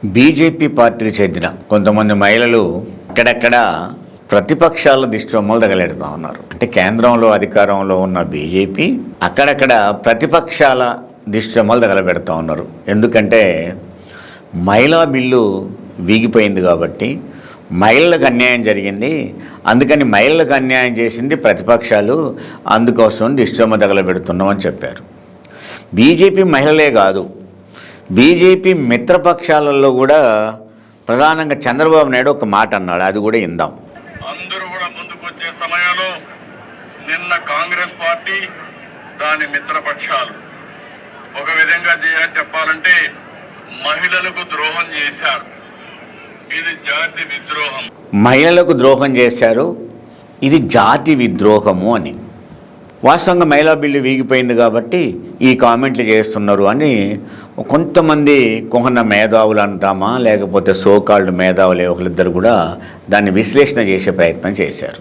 BJP పార్టీకి చెందిన కొంతమంది మహిళలు అక్కడక్కడ ప్రతిపక్షాల దిష్టిబొమ్మలు తగలెడుతూ ఉన్నారు. అంటే కేంద్రంలో అధికారంలో ఉన్న బీజేపీ అక్కడక్కడ ప్రతిపక్షాల దిష్టిబొమ్మలు తగలబెడుతూ ఉన్నారు. ఎందుకంటే మహిళా బిల్లు వీగిపోయింది కాబట్టి మహిళలకు అన్యాయం జరిగింది, అందుకని మహిళలకు అన్యాయం చేసింది ప్రతిపక్షాలు, అందుకోసం దిష్టిబొమ్మ తగలబెడుతున్నామని చెప్పారు. బీజేపీ మహిళలే కాదు, బీజేపీ మిత్రపక్షాలలో కూడా ప్రధానంగా చంద్రబాబు నాయుడు ఒక మాట అన్నాడు, అది కూడా ఇందాం. అందరూ కూడా ముందుకు వచ్చే సమయంలో నిన్న కాంగ్రెస్ పార్టీ దాని మిత్రపక్షాలు ఒక విధంగా చెప్పాలంటే మహిళలకు ద్రోహం చేశారు. ఇది జాతి విద్రోహం. మహిళలకు ద్రోహం చేశారు, ఇది జాతి విద్రోహము అని. వాస్తవంగా మహిళా బిల్లు వీగిపోయింది కాబట్టి ఈ కామెంట్లు చేస్తున్నారు అని కొంతమంది కుహన మేధావులు అంటామా లేకపోతే సోకాల్డ్ మేధావులు ఒకరిద్దరు కూడా దాన్ని విశ్లేషణ చేసే ప్రయత్నం చేశారు.